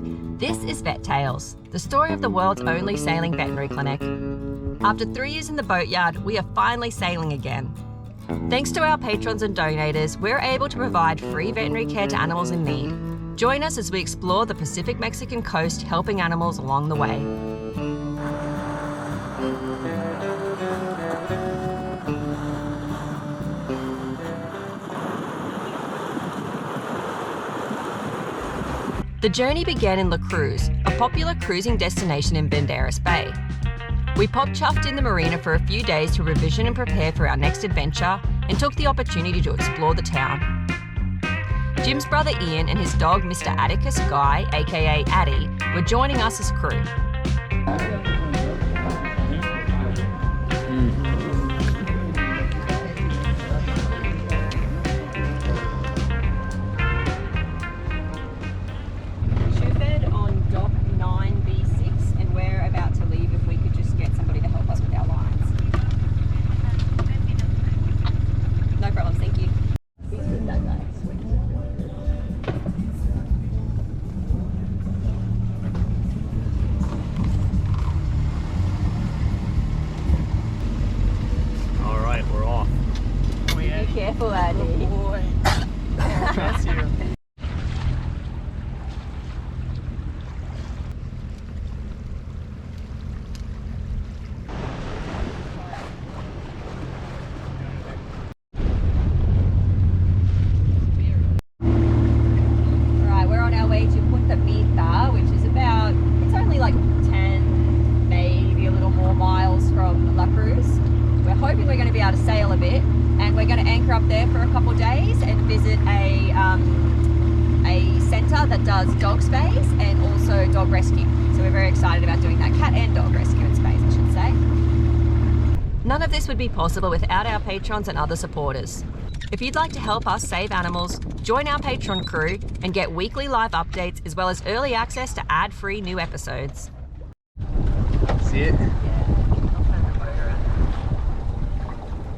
This is Vet Tales, the story of the world's only sailing veterinary clinic. After 3 years in the boatyard, we are finally sailing again. Thanks to our patrons and donators, we're able to provide free veterinary care to animals in need. Join us as we explore the Pacific Mexican coast, helping animals along the way. The journey began in Cruz, a popular cruising destination in Banderas Bay. We popped Chuffed in the marina for a few days to revision and prepare for our next adventure and took the opportunity to explore the town. Jim's brother Ian and his dog Mr. Atticus Guy, aka Addy, were joining us as crew. On dock 9B6, and we're about to leave if we could just get somebody to help us with our lines. No problem, thank you. He's good, that guy. All right, we're off. Be careful, Addy. Oh boy. Bless you. To Punta Mita, which is about, it's only like 10, maybe a little more miles from La Cruz. We're hoping we're going to be able to sail a bit, and we're going to anchor up there for a couple of days and visit a centre that does dog space and also dog rescue. So we're very excited about doing that, cat and dog rescue in space, I should say. None of this would be possible without our patrons and other supporters. If you'd like to help us save animals, join our Patreon crew and get weekly live updates as well as early access to ad-free new episodes. See it?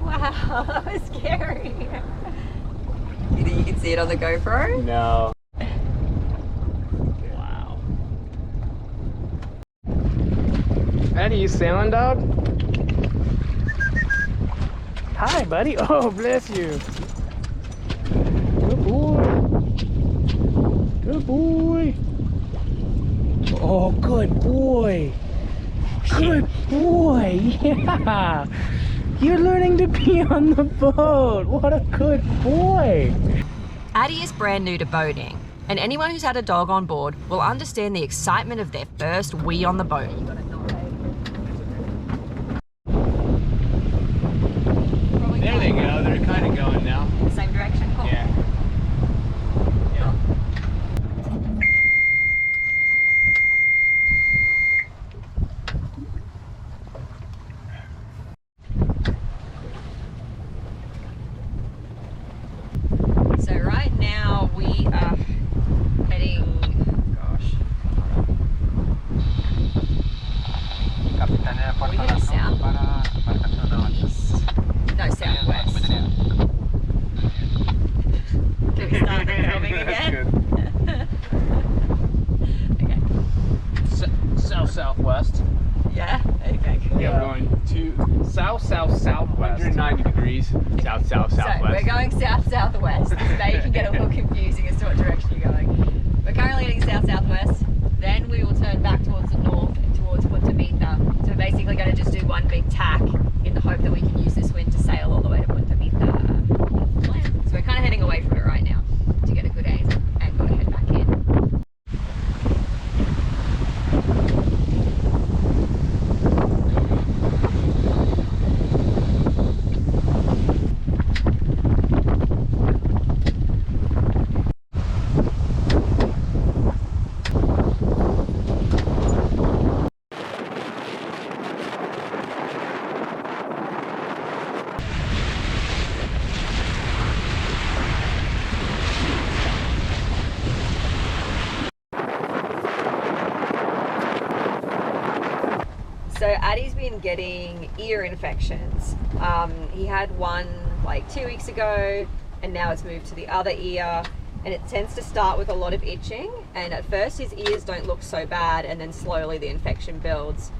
Wow, that was scary. You think you can see it on the GoPro? No. Wow. Eddie, you sailing, dog? Hi, buddy. Oh, bless you. Good boy. Good boy. Oh, good boy. Good boy. Yeah. You're learning to be on the boat. What a good boy. Addy is brand new to boating, and anyone who's had a dog on board will understand the excitement of their first wee on the boat. There they go. They're kind of going now. Same direction? Cool. Yeah. Yeah. So right now we are heading, gosh, are we heading south? No, southwest. Can we start the filming again? Okay. South-southwest. Yeah? Okay, cool. Yeah, we're going to south-south-southwest. 190 degrees. South-south-southwest. So we're going south-southwest. Now you can get a little confusing as to what direction you're going. We're currently heading south-southwest. Then we will turn back towards the north and towards Punta Mita. So we're basically going to just do one big tack in the hope that we can use this wind to sail all the way to Punta Mita. So we're kind of heading away from it right now to get a good aim and got to head back in. So Addy's been getting ear infections. He had one like 2 weeks ago, and now it's moved to the other ear. and it tends to start with a lot of itching, and at first his ears don't look so bad, and then slowly the infection builds.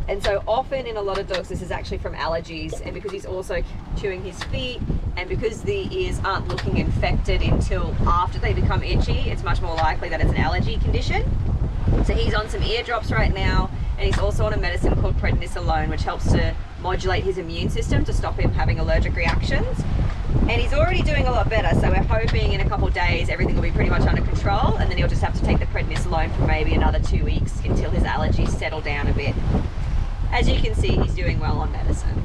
And so often in a lot of dogs this is actually from allergies, and because he's also chewing his feet, and because the ears aren't looking infected until after they become itchy, it's much more likely that it's an allergy condition. So he's on some ear drops right now, and he's also on a medicine called prednisolone, which helps to modulate his immune system to stop him having allergic reactions. And he's already doing a lot better, so we're hoping in a couple of days everything will be pretty much under control, and then he'll just have to take the prednisolone for maybe another 2 weeks until his allergies settle down a bit. As you can see, he's doing well on medicine.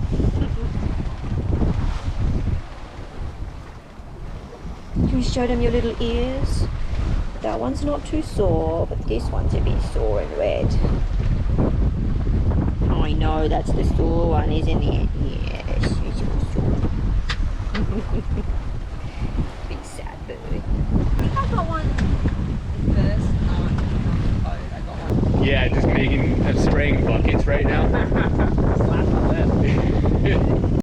Can you show them your little ears? That one's not too sore, but this one's a bit sore and red. I know, that's the sore one, isn't it? Yes, it's a sore. Big sad bird. I think I got one first. I got one. Yeah, just spraying buckets right now. Slap my lip.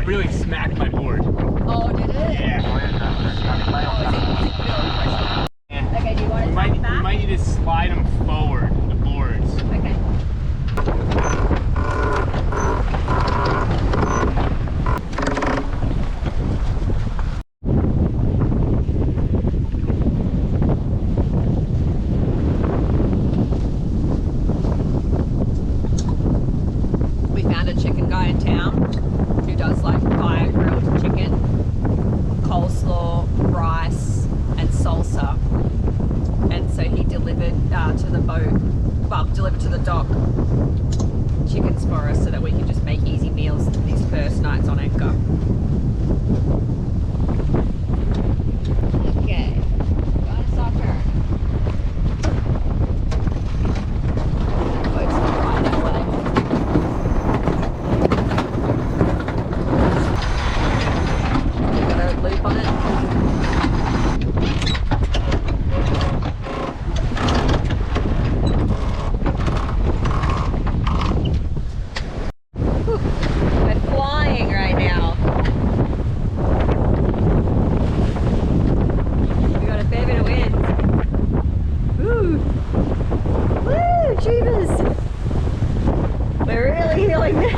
Really smacked my board. Oh, did it? Yeah. Okay, do you want to take it back? You might need to slide them forward, the boards. Okay. We found a chicken guy in town who does like fire grilled chicken, coleslaw, rice, and salsa. And so he delivered to the boat, well, delivered to the dock chickens for us so that we can just make easy meals these first nights on anchor. Okay, gotta stop her. Boat's not quite that way. Loop on it. Whew. We're flying right now. We got a fair bit of wind. Woo! Woo! Jeebus! We're really healing now.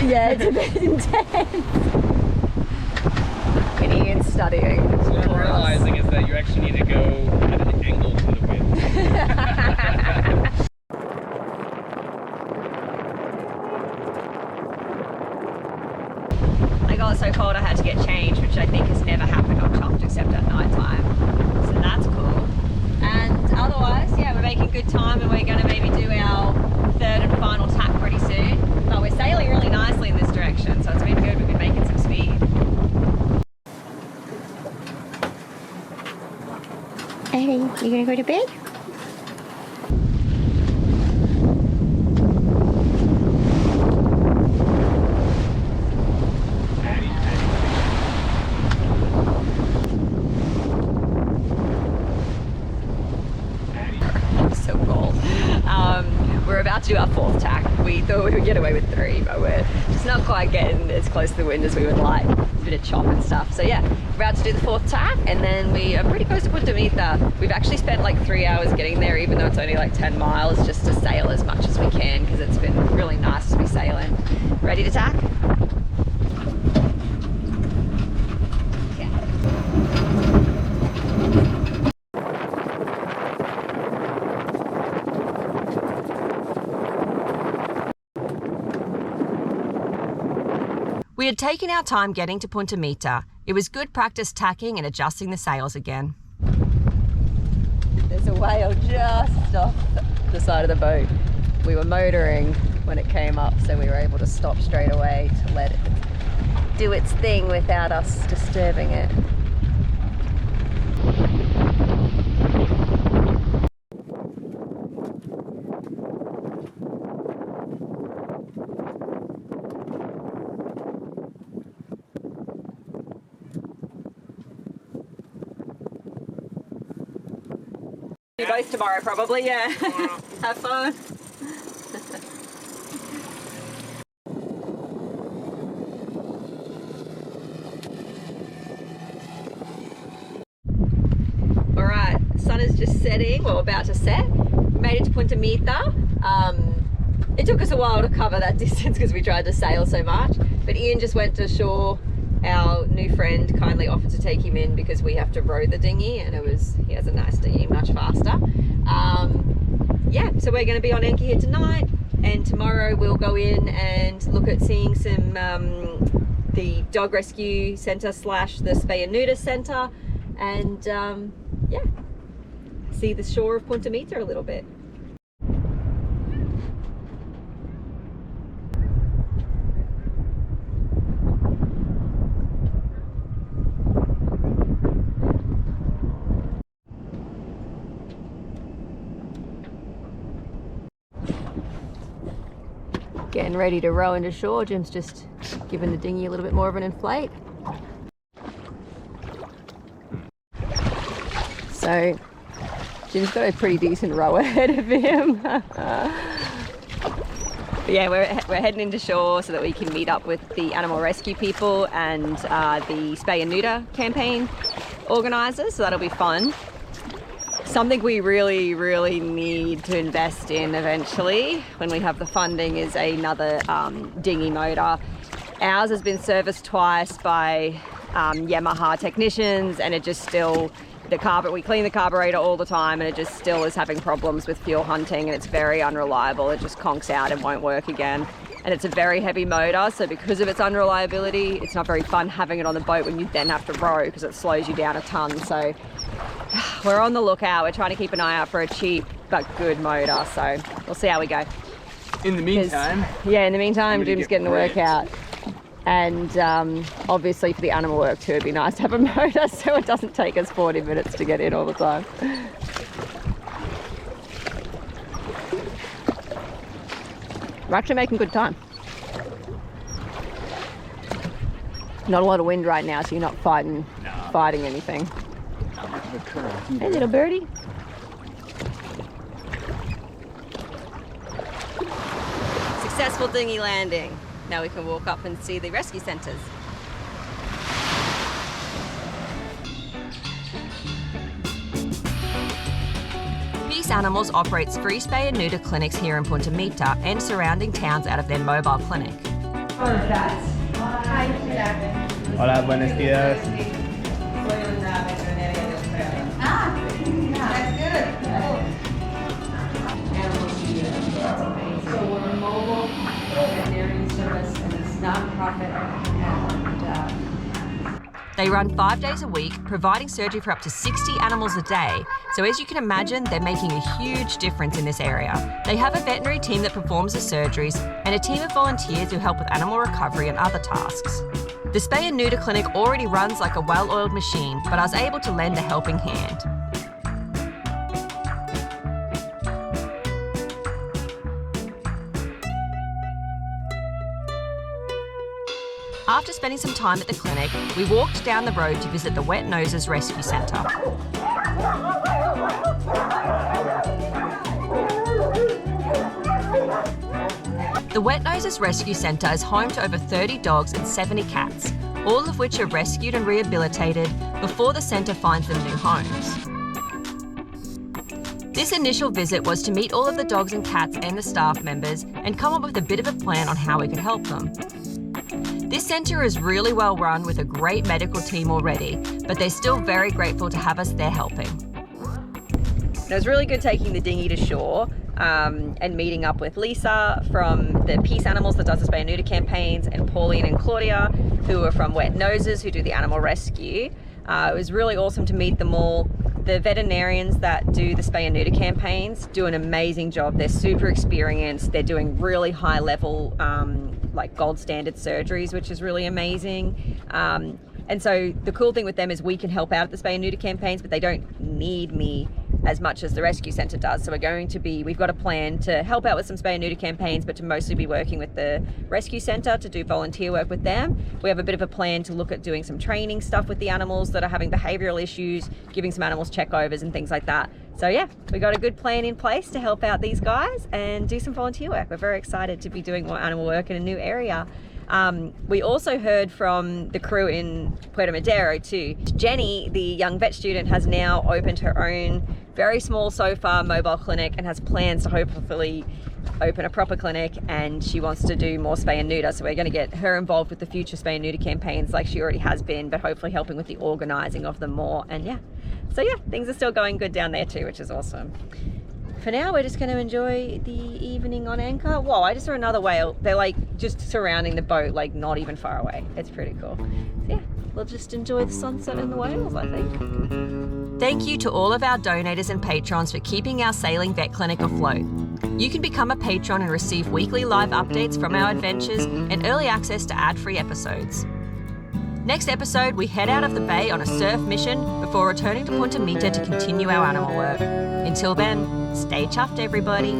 Yeah, it's a bit intense. And Ian's studying. So what I'm realizing is that you actually need to go at an angle to the wind. I got so cold I had to get changed, which I think has never happened on Chuffed except at night time. So that's cool. And otherwise, yeah, we're making good time, and we're going to maybe do our third and final tack pretty soon. But we're sailing really nicely in this direction, so it's been good. We've been making some speed. Hey, you gonna go to bed? So cold. We're about to do our fourth tack. We thought we would get away with 3, but we're just not quite getting as close to the wind as we would like. A bit of chop and stuff. So yeah, we're about to do the 4th tack, and then we are pretty close to Punta Mita. We've actually spent like 3 hours getting there, even though it's only like 10 miles, just to sail as much as we can, because it's been really nice to be sailing. Ready to tack? We had taken our time getting to Punta Mita. It was good practice tacking and adjusting the sails again. There's a whale just off the side of the boat. We were motoring when it came up, so we were able to stop straight away to let it do its thing without us disturbing it. You both tomorrow, probably, yeah. Have fun. Alright, sun is just setting, well, about to set. We made it to Punta Mita. It took us a while to cover that distance because we tried to sail so much, but Ian just went to shore. Our new friend kindly offered to take him in because we have to row the dinghy, and he has a nice dinghy, much faster. Yeah, so we're going to be on anchor here tonight, and tomorrow we'll go in and look at seeing some the dog rescue centre / the spay and neuter centre, and yeah, see the shore of Punta Mita a little bit. Getting ready to row into shore. Jim's just giving the dinghy a little bit more of an inflate. So Jim's got a pretty decent row ahead of him. But yeah, we're heading into shore so that we can meet up with the animal rescue people and the spay and neuter campaign organisers, so that'll be fun. Something we really, really need to invest in eventually when we have the funding is another dinghy motor. Ours has been serviced twice by Yamaha technicians, and it just still, we clean the carburetor all the time, and it just still is having problems with fuel hunting, and it's very unreliable. It just conks out and won't work again. And it's a very heavy motor, so because of its unreliability, it's not very fun having it on the boat when you then have to row because it slows you down a ton. So we're on the lookout. We're trying to keep an eye out for a cheap but good motor, so we'll see how we go. In the meantime, Jim's getting the workout. And obviously for the animal work too, it'd be nice to have a motor so it doesn't take us 40 minutes to get in all the time. We're actually making good time. Not a lot of wind right now, so you're not fighting anything. Hey, little birdie. Successful dinghy landing. Now we can walk up and see the rescue centres. Peace Animals operates free spay and neuter clinics here in Punta Mita and surrounding towns out of their mobile clinic. Hola, buenos dias. So we're a mobile veterinarian service, and it's non-profit, they run 5 days a week, providing surgery for up to 60 animals a day. So as you can imagine, they're making a huge difference in this area. They have a veterinary team that performs the surgeries and a team of volunteers who help with animal recovery and other tasks. The spay and neuter clinic already runs like a well-oiled machine, but I was able to lend a helping hand. After spending some time at the clinic, we walked down the road to visit the Wet Noses Rescue Centre. The Wet Noses Rescue Centre is home to over 30 dogs and 70 cats, all of which are rescued and rehabilitated before the centre finds them new homes. This initial visit was to meet all of the dogs and cats and the staff members and come up with a bit of a plan on how we could help them. This centre is really well run with a great medical team already, but they're still very grateful to have us there helping. It was really good taking the dinghy to shore and meeting up with Lisa from the Peace Animals that does the spay and neuter campaigns, and Pauline and Claudia, who are from Wet Noses, who do the animal rescue. It was really awesome to meet them all. the veterinarians that do the spay and neuter campaigns do an amazing job. They're super experienced. They're doing really high level, like gold standard surgeries, which is really amazing. And so the cool thing with them is we can help out at the spay and neuter campaigns, but they don't need me as much as the rescue centre does. So we've got a plan to help out with some spay and neuter campaigns, but to mostly be working with the rescue centre to do volunteer work with them. We have a bit of a plan to look at doing some training stuff with the animals that are having behavioural issues, giving some animals checkovers and things like that. So yeah, we got a good plan in place to help out these guys and do some volunteer work. We're very excited to be doing more animal work in a new area. We also heard from the crew in Puerto Madero too. Jenny, the young vet student, has now opened her own very small so far mobile clinic and has plans to hopefully open a proper clinic, and she wants to do more spay and neuter. So we're going to get her involved with the future spay and neuter campaigns like she already has been, but hopefully helping with the organising of them more. And yeah, so yeah, things are still going good down there too, which is awesome. For now, we're just going to enjoy the evening on anchor. Whoa, I just saw another whale. They're like just surrounding the boat, like not even far away. It's pretty cool. So yeah, we'll just enjoy the sunset and the whales, I think. Thank you to all of our donators and patrons for keeping our sailing vet clinic afloat. You can become a patron and receive weekly live updates from our adventures and early access to ad-free episodes. Next episode, we head out of the bay on a surf mission before returning to Punta Mita to continue our animal work. Until then, stay chuffed, everybody.